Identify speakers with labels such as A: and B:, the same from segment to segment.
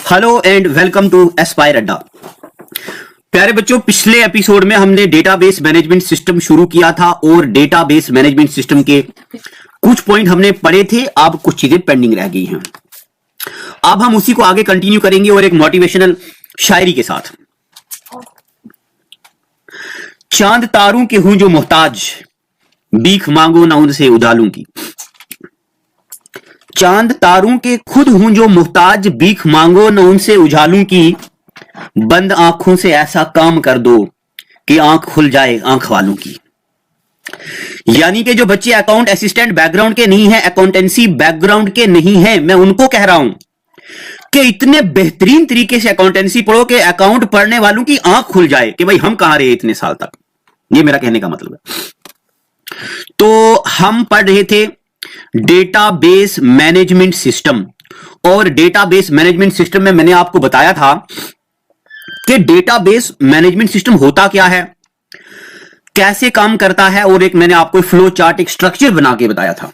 A: Hello and welcome to Aspire Adda. प्यारे बच्चों, पिछले एपिसोड में हमने डेटाबेस मैनेजमेंट सिस्टम शुरू किया था और डेटाबेस मैनेजमेंट सिस्टम के कुछ पॉइंट हमने पढ़े थे। अब कुछ चीजें पेंडिंग रह गई हैं। अब हम उसी को आगे कंटिन्यू करेंगे और एक मोटिवेशनल शायरी के साथ। चांद तारों के हूं जो मोहताज, भीख मांगो ना उनसे उजालों की। चांद तारों के खुद हूं जो मोहताज, भीख मांगो न उनसे उजालों की। बंद आंखों से ऐसा काम कर दो कि आंख खुल जाए आंख वालों की। यानी कि जो बच्चे अकाउंट असिस्टेंट बैकग्राउंड के नहीं है, अकाउंटेंसी बैकग्राउंड के नहीं है, मैं उनको कह रहा हूं कि इतने बेहतरीन तरीके से अकाउंटेंसी पढ़ो कि अकाउंट पढ़ने वालों की आंख खुल जाए कि भाई हम कहां रहे इतने साल तक। ये मेरा कहने का मतलब है। तो हम पढ़ रहे थे डेटाबेस मैनेजमेंट सिस्टम, और डेटाबेस मैनेजमेंट सिस्टम में मैंने आपको बताया था कि डेटाबेस मैनेजमेंट सिस्टम होता क्या है, कैसे काम करता है, और एक मैंने आपको फ्लो चार्ट, एक स्ट्रक्चर बना के बताया था।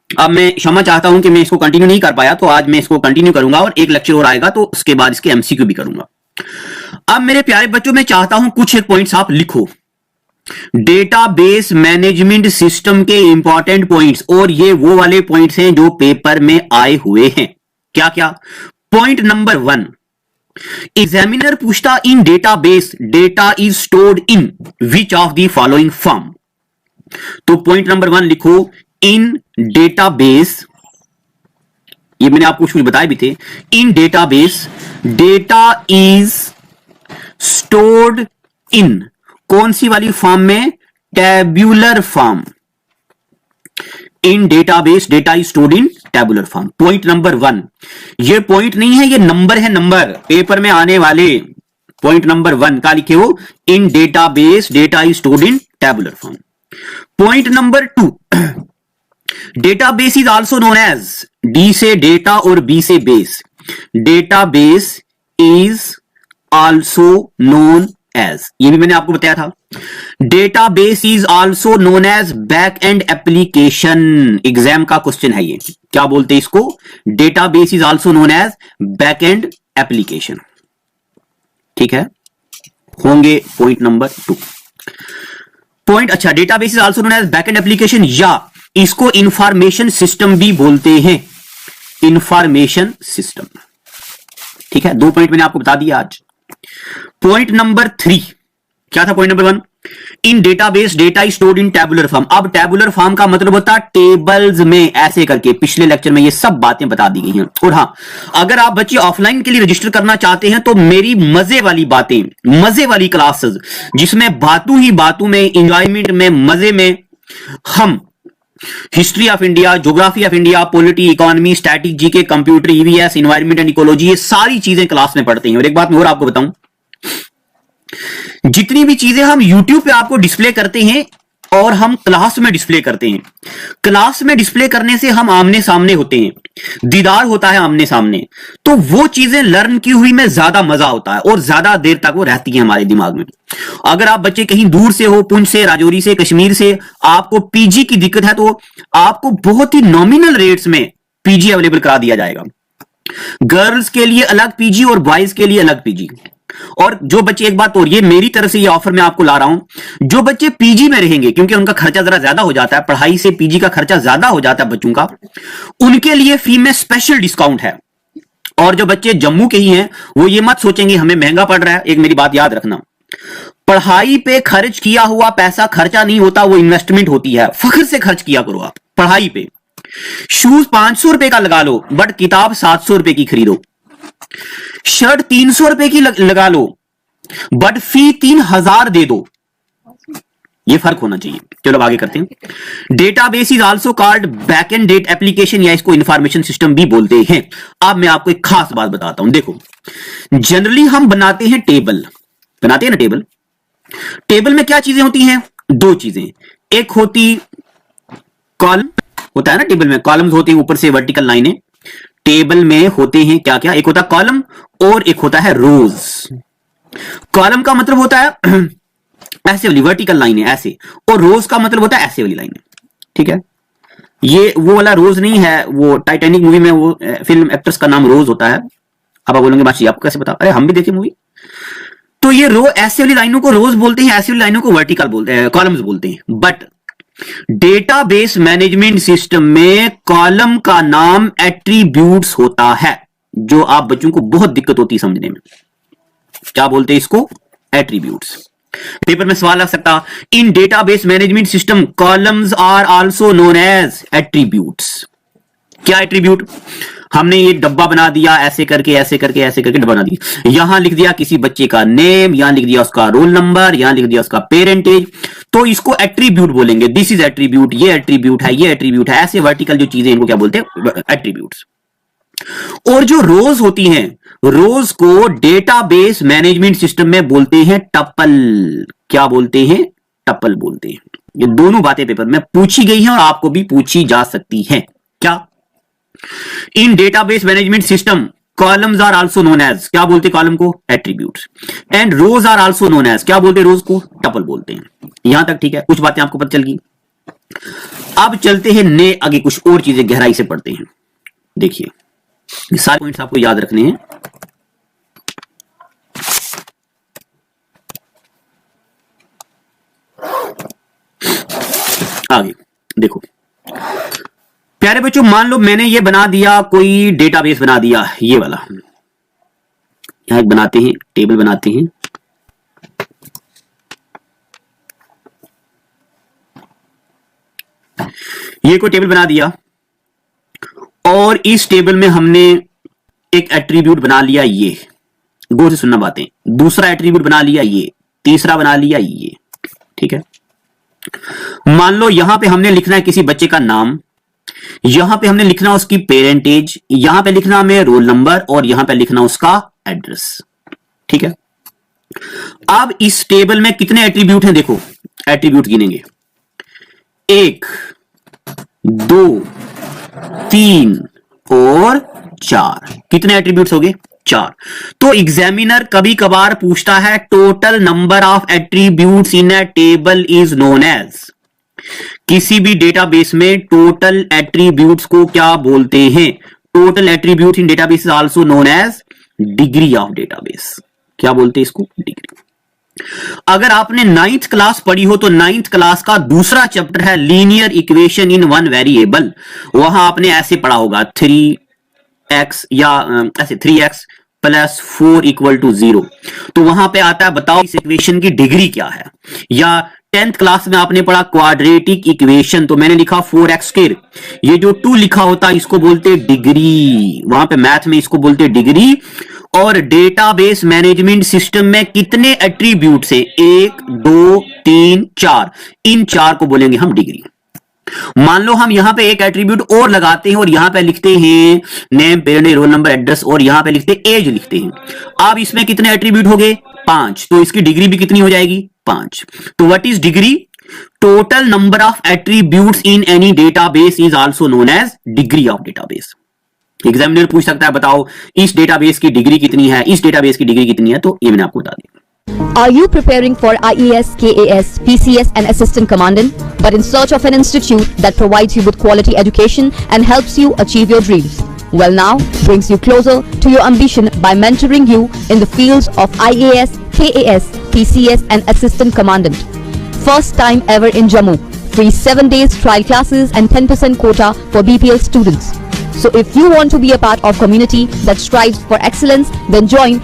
A: अब मैं क्षमा चाहता हूं कि मैं इसको कंटिन्यू नहीं कर पाया, तो आज मैं इसको कंटिन्यू करूंगा और एक लेक्चर और आएगा तो उसके बाद इसके एमसीक्यू भी करूंगा। अब मेरे प्यारे बच्चों, मैं चाहता हूं कुछ एक पॉइंट्स आप लिखो, डेटाबेस मैनेजमेंट सिस्टम के इंपॉर्टेंट पॉइंट्स, और ये वो वाले पॉइंट्स हैं जो पेपर में आए हुए हैं। क्या क्या? पॉइंट नंबर 1, एग्जामिनर पूछता in database data is stored in which of the following form. तो पॉइंट नंबर 1 लिखो, इन डेटाबेस, ये मैंने आपको कुछ बताए भी थे। In database data is stored in, कौन सी वाली फॉर्म में? Tabular form. In database data is stored in tabular form. Point number 1, ये पॉइंट नहीं है, ये नंबर है, नंबर पेपर में आने वाले। पॉइंट नंबर 1 का लिखे हो, in database data is stored in tabular form. Point number 2, database is also known as, D से डेटा और बी से base. Database is also known as, ये भी मैंने आपको बताया था। Database is also known as back end application. Exam का क्वेश्चन है ये, क्या बोलते हैं इसको? Database is also known as back end application. ठीक है, होंगे पॉइंट नंबर 2 पॉइंट। अच्छा, database is also known as back end application, या इसको इंफॉर्मेशन सिस्टम भी बोलते हैं, इंफॉर्मेशन सिस्टम। ठीक है, 2 पॉइंट मैंने आपको बता दिया आज। पॉइंट नंबर 3 क्या था? Point number 1, in database data is stored in tabular form. अब टैबुलर फॉर्म का मतलब होता है टेबल्स में, ऐसे करके पिछले लेक्चर में ये सब बातें बता दी गई हैं। और हां, अगर आप बच्चे ऑफलाइन के लिए रजिस्टर करना चाहते हैं तो मेरी मजे वाली बातें, मजे वाली क्लासेस, जिसमें बातों ही बातों में, इंजॉयमेंट में, मजे में हम history of India, geography of India, polity, economy, static, GK, computer, EVS, environment and ecology, ये सारी चीजें क्लास में पढ़ते हैं। और एक बात मैं और आपको बताऊं, जितनी भी चीजें हम YouTube पे आपको डिस्प्ले करते हैं और हम क्लास में डिस्प्ले करते हैं, क्लास में डिस्प्ले करने से हम आमने सामने होते हैं, दीदार होता है आमने सामने, तो वो चीजें लर्न की हुई में ज्यादा मजा होता है और ज्यादा देर तक वो रहती है हमारे दिमाग में। अगर आप बच्चे कहीं दूर से हो, पुंछ से, राजौरी से, कश्मीर से, आपको पीजी की दिक्कत है, तो आपको बहुत ही नॉमिनल रेट्स में पीजी अवेलेबल करा दिया जाएगा। गर्ल्स के लिए अलग पीजी और बॉयज के लिए अलग पीजी। और जो बच्चे, एक बात और, ये मेरी तरफ से ये ऑफर मैं आपको ला रहा हूं, जो बच्चे पीजी में रहेंगे, क्योंकि उनका खर्चा जरा ज्यादा हो जाता है, पढ़ाई से पीजी का खर्चा ज्यादा हो जाता है बच्चों का, उनके लिए फी में स्पेशल डिस्काउंट है। और जो बच्चे जम्मू के ही हैं, वो ये मत सोचेंगे हमें महंगा पड़ रहा है। एक मेरी बात याद रखना, पढ़ाई पे खर्च किया हुआ पैसा खर्चा नहीं होता, वो इन्वेस्टमेंट होती है। फख्र से खर्च किया करो आप पढ़ाई पे। शूज 500 रुपए का लगा लो, बट किताब 700 रुपए की खरीदो। शर्ट 300 रुपए की लगा लो, बट फी 3000 दे दो। ये फर्क होना चाहिए। चलो आगे करते हैं। Database is also called back end data application, या इसको इंफॉर्मेशन सिस्टम भी बोलते हैं। अब मैं आपको एक खास बात बताता हूं। देखो, जनरली हम बनाते हैं टेबल, बनाते हैं ना टेबल। टेबल में क्या चीजें होती हैं? 2 चीजें। एक होती कॉलम, होता है ना टेबल में कॉलम्स होती हैं, ऊपर से वर्टिकल लाइनें। टेबल में होते हैं क्या क्या? एक होता है कॉलम और एक होता है रोज। कॉलम का मतलब होता है ऐसे वाली वर्टिकल लाइनें, ऐसे, और रोज का मतलब होता है ऐसे वाली लाइनें। ठीक है, ये वो वाला रोज नहीं है, वो टाइटैनिक मूवी में वो फिल्म एक्ट्रेस का नाम रोज होता है, अब आप बोलेंगे बात आपको कैसे पता? अरे हम भी देखे मूवी। तो ये रो ऐसे वाली लाइनों को रोज बोलते हैं, ऐसी वाली लाइनों को वर्टिकल बोलते हैं, कॉलम्स बोलते हैं। बट डेटाबेस मैनेजमेंट सिस्टम में कॉलम का नाम एट्रीब्यूट्स होता है, जो आप बच्चों को बहुत दिक्कत होती है समझने में। क्या बोलते हैं इसको? एट्रीब्यूट्स। पेपर में सवाल आ सकता, in database management system columns are also known as attributes. क्या एट्रीब्यूट? हमने ये डब्बा बना दिया, ऐसे करके ऐसे करके ऐसे करके डब्बा बना दिया, यहां लिख दिया किसी बच्चे का नेम, यहां लिख दिया उसका रोल नंबर, यहां लिख दिया उसका पेरेंटेज, तो इसको एट्रीब्यूट बोलेंगे। दिस इज एट्रीब्यूट, ये एट्रीब्यूट है, ये एट्रीब्यूट है। ऐसे वर्टिकल जो चीजें इनको क्या बोलते हैं? एट्रीब्यूट्स। और जो रोज होती हैं, रोज को डेटाबेस मैनेजमेंट सिस्टम में बोलते हैं टपल। क्या बोलते हैं? टपल बोलते हैं। ये दोनों बातें पेपर में पूछी गई हैं और आपको भी पूछी जा सकती हैं। क्या? In database management system columns are also known as, क्या बोलते कॉलम को? Attributes. And rows are also known as, क्या बोलते रोज को? टपल बोलते हैं। यहां तक ठीक है, कुछ बातें आपको पता चल गई। अब चलते हैं ने आगे, कुछ और चीजें गहराई से पढ़ते हैं। देखिए सारे पॉइंट्स आपको याद रखने हैं। आगे देखो प्यारे बच्चों, मान लो मैंने ये बना दिया, कोई डेटाबेस बना दिया, ये वाला। यहां बनाते हैं, टेबल बनाते हैं। ये कोई टेबल बना दिया और इस टेबल में हमने एक एट्रीब्यूट बना लिया, ये। गौर से सुनना बातें। दूसरा एट्रीब्यूट बना लिया ये, तीसरा बना लिया ये। ठीक है, मान लो यहां पे हमने लिखना है किसी बच्चे का नाम, यहां पे हमने लिखना उसकी पेरेंटेज, यहां पे लिखना हमें रोल नंबर और यहां पे लिखना उसका एड्रेस। ठीक है, अब इस टेबल में कितने एट्रीब्यूट हैं? देखो एट्रीब्यूट गिनेंगे, 1 2 3 और 4। कितने एट्रीब्यूट्स हो गए? 4। तो एग्जामिनर कभी कभार पूछता है total number of attributes in a table is known as. किसी भी डेटाबेस में टोटल एट्रीब्यूट्स को क्या बोलते हैं? Total attribute in database is also known as degree of database. क्या बोलते हैं इसको? डिग्री। अगर आपने 9th क्लास पढ़ी हो तो 9th क्लास का दूसरा चैप्टर है linear equation in one variable. वहां आपने ऐसे पढ़ा होगा 3x या ऐसे 3x + 4 = 0। तो वहां पे आता है बताओ इस इक्वेशन की डिग्री क्या है। या 10th क्लास में आपने पढ़ा क्वाड्रेटिक इक्वेशन, तो मैंने लिखा 4x²। ये जो 2 लिखा होता है इसको बोलते डिग्री, वहां पे मैथ में इसको बोलते डिग्री। और डेटाबेस मैनेजमेंट सिस्टम में कितने एट्रीब्यूट्स हैं? 1 2 3 4। इन 4 को बोलेंगे हम डिग्री। मान लो हम यहां पे एक एट्रीब्यूट और लगाते हैं और यहां पे लिखते हैं name, parent, roll number, address, और यहां पे लिखते हैं एज लिखते हैं। अब इसमें कितने एट्रीब्यूट हो गए? 5। तो इसकी डिग्री भी कितनी हो जाएगी? 5। तो what is degree? Total number of attributes in any database is also known as degree of database. Examiner पूछ सकता है बताओ इस डेटाबेस की डिग्री कितनी है, इस डेटाबेस की डिग्री कितनी है, तो ये मैंने आपको बता दिया।
B: Are you preparing for IAS, KAS, PCS and Assistant Commandant, but in search of an institute that provides you with quality education and helps you achieve your dreams? Well, now brings you closer to your ambition by mentoring you in the fields of IAS, KAS, PCS and Assistant Commandant. First time ever in Jammu. Free 7 days trial classes and 10% quota for BPL students. So if you want to be a part of community that strives for excellence, then join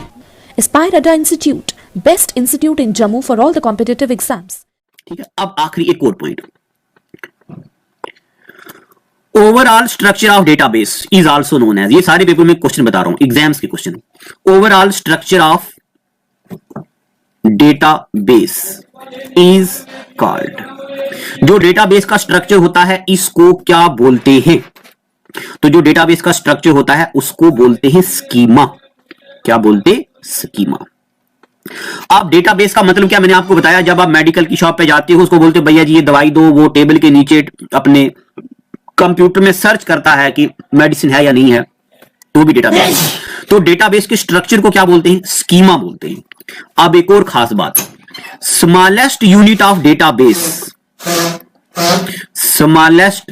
C: Aspire Adda Institute, best institute in Jammu for all the competitive exams.
A: ठीक है, अब आखिरी एक और point, overall structure of database is also known as. ये सारे paper में question बता रहा हूं, एग्जाम्स के question. Overall structure of database is called, जो डेटाबेस का स्ट्रक्चर होता है इसको क्या बोलते हैं? तो जो डेटाबेस का स्ट्रक्चर होता है उसको बोलते हैं स्कीमा। क्या बोलते? स्कीमा। अब डेटाबेस का मतलब क्या मैंने आपको बताया, जब आप मेडिकल की शॉप पे जाते हो उसको बोलते हो भैया जी ये दवाई दो, वो टेबल के नीचे अपने कंप्यूटर में सर्च करता है कि मेडिसिन है या नहीं है, तो भी डेटाबेस। तो डेटाबेस के स्ट्रक्चर को क्या बोलते हैं? स्कीमा बोलते हैं। अब एक और खास बात, smallest unit of database, smallest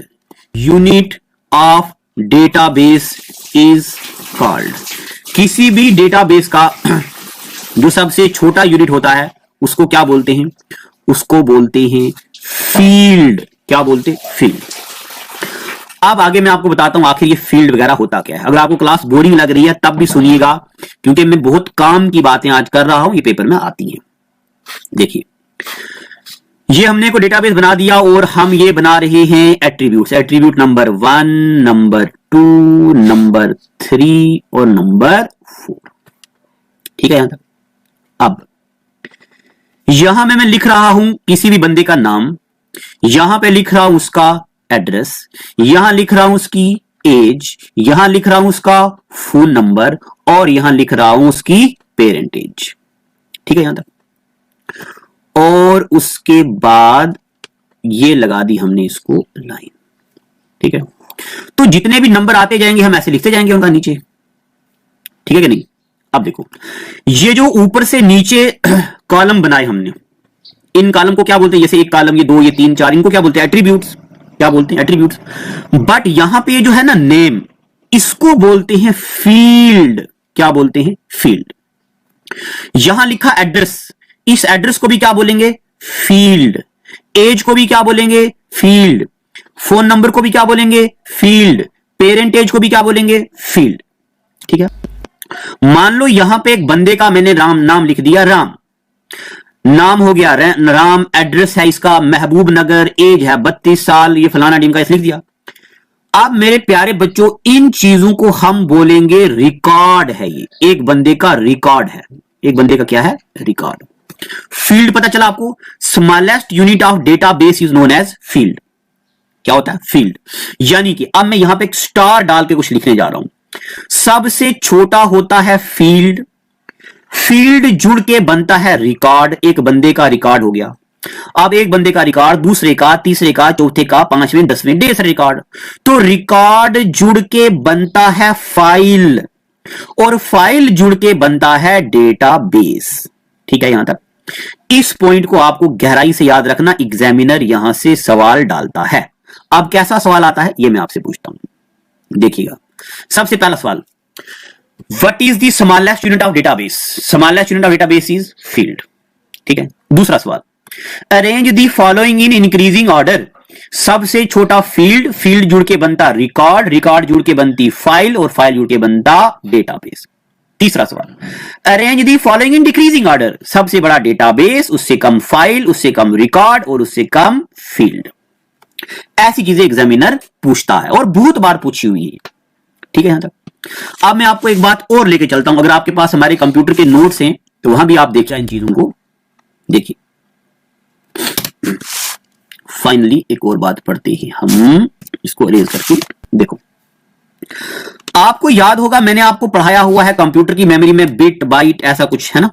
A: unit of database is called, किसी भी डेटाबेस का जो सबसे छोटा यूनिट होता है उसको क्या बोलते हैं? उसको बोलते हैं फील्ड। क्या बोलते? फील्ड। अब आगे मैं आपको बताता हूं आखिर ये फील्ड वगैरह होता क्या है। अगर आपको क्लास बोरिंग लग रही है तब भी सुनिएगा, क्योंकि मैं बहुत काम की बातें आज कर रहा हूं, ये पेपर में आती हैं। देखिए, ये हमने को डेटाबेस बना दिया और हम ये बना रहे हैं attributes. Attribute number 1, number 2, number 3 और नंबर 4। ठीक है यहां तक। अब यहां मैं लिख रहा हूं किसी भी बंदे का नाम, यहां पे लिख रहा हूं उसका एड्रेस, यहां लिख रहा हूं उसकी एज, यहां लिख रहा हूं उसका फोन नंबर और यहां लिख रहा हूं उसकी पेरेंट एज। ठीक है यहां तक। और उसके बाद ये लगा दी हमने इसको लाइन। ठीक है, तो जितने भी नंबर आते जाएंगे हम ऐसे लिखते जाएंगे उनका नीचे। ठीक है कि नहीं? अब देखो, ये जो ऊपर से नीचे कॉलम बनाए हमने, इन कॉलम को क्या बोलते हैं? जैसे एक कॉलम, ये 2, ये 3, 4, इनको क्या बोलते हैं? एट्रीब्यूट्स। क्या बोलते हैं? एट्रीब्यूट्स। बट यहां पे जो है ना नेम, इसको बोलते हैं फील्ड। क्या बोलते हैं? फील्ड। यहां लिखा एड्रेस, इस एड्रेस को भी क्या बोलेंगे? फील्ड। एज को भी क्या बोलेंगे? फील्ड। फोन नंबर को भी क्या बोलेंगे? फील्ड। पेरेंट एज को भी क्या बोलेंगे? फील्ड। ठीक है। मान लो यहां पे एक बंदे का मैंने नाम लिख दिया राम, नाम हो गया राम, एड्रेस है इसका महबूब नगर, एज है 32 साल, ये फलाना टीम का लिख दिया। अब मेरे प्यारे बच्चों, इन चीजों को हम बोलेंगे रिकॉर्ड है। ये एक बंदे का रिकॉर्ड है। एक बंदे का क्या है? रिकॉर्ड। फील्ड पता चला आपको? Smallest unit of database is known as field. क्या होता है? फील्ड। यानी कि अब मैं यहां पे एक स्टार डाल के कुछ लिखने जा रहा हूं। सबसे छोटा होता है फील्ड, फील्ड जुड़ के बनता है रिकॉर्ड। एक बंदे का रिकॉर्ड हो गया। अब एक बंदे का रिकॉर्ड, दूसरे का, तीसरे का, चौथे का, 5वें, 10वें, ढेर सारे रिकॉर्ड। तो रिकॉर्ड जुड़ के बनता है फाइल और फाइल जुड़ के बनता है डेटाबेस। ठीक है यहां तक। इस पॉइंट को आपको गहराई से याद रखना, एग्जामिनर यहां से सवाल डालता है। अब कैसा सवाल आता है ये मैं आपसे पूछता हूं। देखिएगा, सबसे पहला सवाल, what is the smallest unit of database? Smallest unit of database is field. ठीक है। दूसरा सवाल, arrange the following in increasing order. सबसे छोटा फील्ड, फील्ड जुड़ के बनता रिकॉर्ड, रिकॉर्ड जुड़ के बनती फाइल और फाइल जुड़ के बनता डेटाबेस। तीसरा सवाल, arrange the following in decreasing order. सबसे बड़ा डेटाबेस, उससे कम फाइल, उससे कम रिकॉर्ड और उससे कम फील्ड। ऐसी चीजें एग्जामिनर पूछता है और बहुत बार पूछी हुई है। ठीक है यहां तक। अब मैं आपको एक बात और लेके चलता हूं। अगर आपके पास हमारे कंप्यूटर के नोट्स हैं तो वहां भी आप देखिए इन चीजों को। देखिए, फाइनली एक और बात पढ़ते हैं हम, इसको अरेंज करके देखो। आपको याद होगा मैंने आपको पढ़ाया हुआ है कंप्यूटर की मेमोरी में बिट बाइट ऐसा कुछ है ना।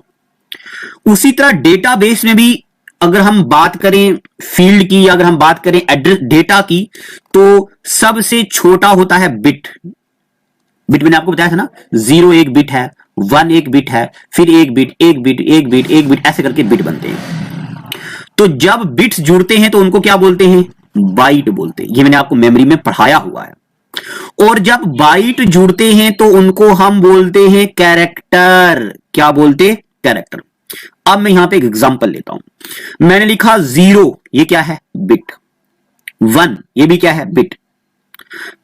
A: उसी तरह डेटाबेस में भी अगर हम बात करें फील्ड की, अगर हम बात करें एड्रेस डेटा की, तो सबसे छोटा होता है बिट। बिट मैंने आपको बताया था ना, 0 एक बिट है, 1 एक बिट है, फिर एक बिट, एक बिट, एक बिट, एक बिट, ऐसे करके बिट बनते हैं। तो जब बिट्स जुड़ते हैं तो उनको क्या बोलते हैं? बाइट बोलते हैं। ये मैंने आपको मेमोरी में पढ़ाया हुआ है। और जब बाइट जुड़ते हैं तो उनको हम बोलते हैं कैरेक्टर। क्या बोलते? कैरेक्टर। अब मैं यहां पे एक एग्जांपल लेता हूं। मैंने लिखा 0, ये क्या है? बिट। 1, ये भी क्या है? बिट।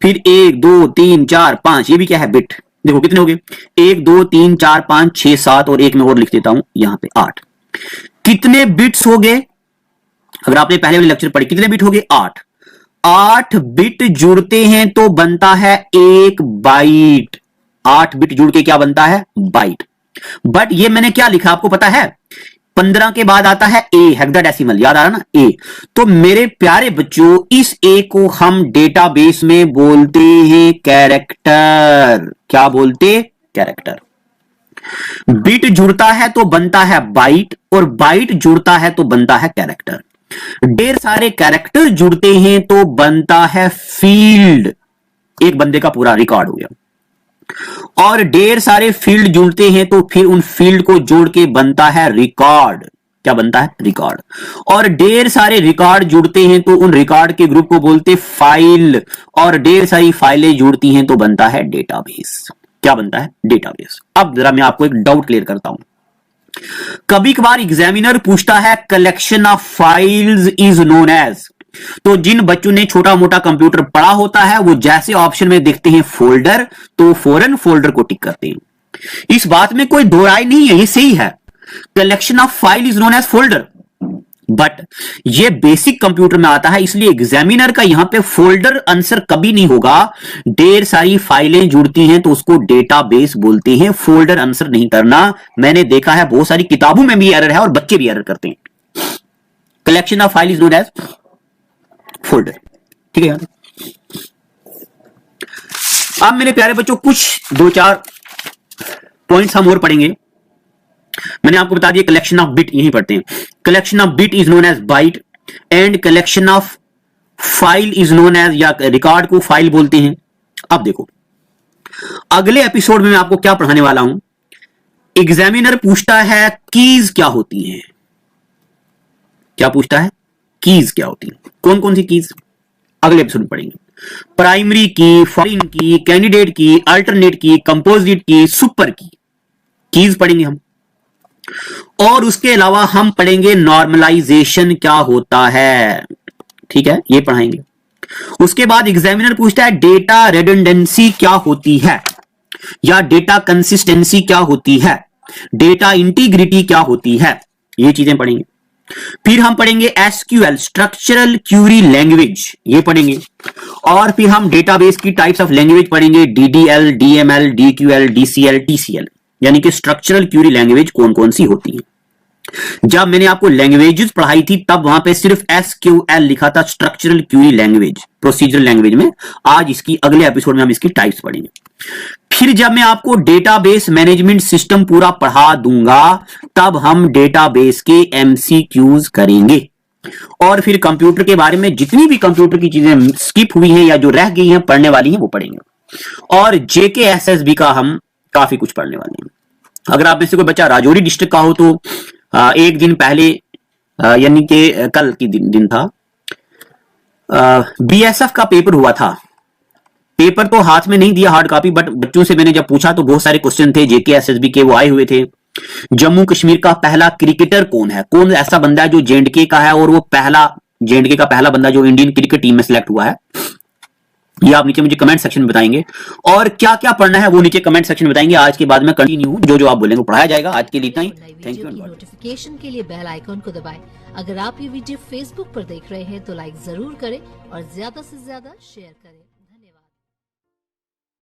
A: फिर 1 2 3 4 5, ये भी क्या है? बिट। देखो कितने हो गए? 1 2 3 4 5 6 7 और एक में और लिख देता हूं यहां पे 8। कितने बिट्स हो गए? अगर आपने पहले वाले लेक्चर पढ़े, कितने बिट हो गए? 8। 8 बिट जुड़ते हैं तो बनता है एक बाइट। 8 बिट जुड़ के क्या बनता है? बाइट। बट ये मैंने क्या लिखा आपको पता है? 15 के बाद आता है ए, हेक्साडेसिमल। याद आ रहा ना? ए। तो मेरे प्यारे बच्चों, इस ए को हम डेटाबेस में बोलते हैं कैरेक्टर। क्या बोलते? कैरेक्टर। बिट जुड़ता है तो बनता है बाइट और बाइट जुड़ता है तो बनता है कैरेक्टर। ढेर सारे कैरेक्टर जुड़ते हैं तो बनता है फील्ड। एक बंदे का पूरा रिकॉर्ड हो गया। और ढेर सारे फील्ड जुड़ते हैं तो फिर उन फील्ड को जोड़ के बनता है रिकॉर्ड। क्या बनता है? रिकॉर्ड। और ढेर सारे रिकॉर्ड जुड़ते हैं तो उन रिकॉर्ड के ग्रुप को बोलते फाइल। और ढेर सारी फाइलें जुड़ती हैं तो बनता है डेटाबेस। क्या बनता है? डेटाबेस। अब जरा मैं आपको एक डाउट क्लियर करता हूं। कभी कभार एग्जामिनर पूछता है collection of files is known as, तो जिन बच्चों ने छोटा मोटा कंप्यूटर पढ़ा होता है वो जैसे ऑप्शन में देखते हैं फोल्डर, तो फौरन फोल्डर को टिक करते हैं। इस बात में कोई दो राय नहीं है, ये सही है। Collection of file is known as folder, but ये बेसिक कंप्यूटर में आता है, इसलिए एग्जामिनर का यहां पे फोल्डर आंसर कभी नहीं होगा। ढेर सारी फाइलें जुड़ती हैं तो उसको डेटाबेस बोलते हैं, फोल्डर आंसर नहीं करना। मैंने देखा है बहुत सारी किताबों में भी एरर है और बच्चे भी एरर करते हैं। Collection of file is known as folder, ठीक है। अब मेरे प्यारे बच्चों कुछ दो चार पॉइंट्स हम और पढ़ेंगे। मैंने आपको बता दिया कलेक्शन ऑफ बिट, यही पढ़ते हैं। Collection of bit is known as byte and collection of file is known as, या रिकॉर्ड को फाइल बोलते हैं। अब देखो अगले एपिसोड में मैं आपको क्या पढ़ाने वाला हूं। एग्जामिनर पूछता है कीज क्या होती हैं। क्या पूछता है? कीज क्या होती हैं। कौन कौन सी कीज अगले एपिसोड में पढ़ेंगे। प्राइमरी की, फॉरेन की, कैंडिडेट की, अल्टरनेट की, कंपोजिट की, सुपर की, कीज पढ़ेंगे हम। और उसके अलावा हम पढ़ेंगे नॉर्मलाइजेशन क्या होता है, ठीक है, ये पढ़ाएंगे। उसके बाद एग्जामिनर पूछता है डेटा रिडंडेंसी क्या होती है, या डेटा कंसिस्टेंसी क्या होती है, डेटा इंटीग्रिटी क्या होती है, ये चीजें पढ़ेंगे। फिर हम पढ़ेंगे एसक्यूएल, स्ट्रक्चरल क्यूरी लैंग्वेज, ये पढ़ेंगे। और फिर हम डेटाबेस की टाइप्स ऑफ लैंग्वेज पढ़ेंगे, डीडीएल, डीएमएल, डीक्यूएल, डीसीएल, टीसीएल, यानी कि स्ट्रक्चरल क्यूरी लैंग्वेज कौन कौन सी होती है। जब मैंने आपको लैंग्वेजेस पढ़ाई थी तब वहां पे सिर्फ एसक्यूएल लिखा था, structural Curie language, procedural language में। आज इसकी अगले एपिसोड में हम इसकी टाइप्स पढ़ेंगे। फिर जब मैं आपको डेटाबेस मैनेजमेंट सिस्टम पूरा पढ़ा दूंगा तब हम डेटाबेस के एमसीक्यूज करेंगे। और फिर कंप्यूटर के बारे में जितनी भी कंप्यूटर की चीजें स्किप हुई हैं या जो रह गई हैं पढ़ने वाली हैं वो पढ़ेंगे। और जेकेएसएसबी का हम काफी कुछ पढ़ने वाले हैं। अगर आप में से कोई बच्चा राजौरी डिस्ट्रिक्ट का हो तो एक दिन पहले यानी कि कल की दिन था, बीएसएफ का पेपर हुआ था। पेपर तो हाथ में नहीं दिया हार्ड कॉपी, बट बच्चों से मैंने जब पूछा तो बहुत सारे क्वेश्चन थे जेकेएसएसबी के, वो आए हुए थे। जम्मू कश्मीर का पहला क्रिकेटर कौन है, कौन ऐसा बंदा है जो जेएंडके का है और वो पहला जेएंडके का पहला बंदा जो इंडियन क्रिकेट टीम में सिलेक्ट हुआ है, ये आप नीचे मुझे कमेंट सेक्शन में बताएंगे। और क्या क्या पढ़ना है वो नीचे कमेंट सेक्शन में बताएंगे। आज के बाद में कंटिन्यू जो आप बोलेंगे पढ़ाया जाएगा। आज के लिए इतना ही, थैंक यू।
D: नोटिफिकेशन के लिए बेल आइकॉन को दबाएं। अगर आप ये वीडियो फेसबुक पर देख रहे हैं तो लाइक जरूर करें और ज्यादा से ज्यादा शेयर करें।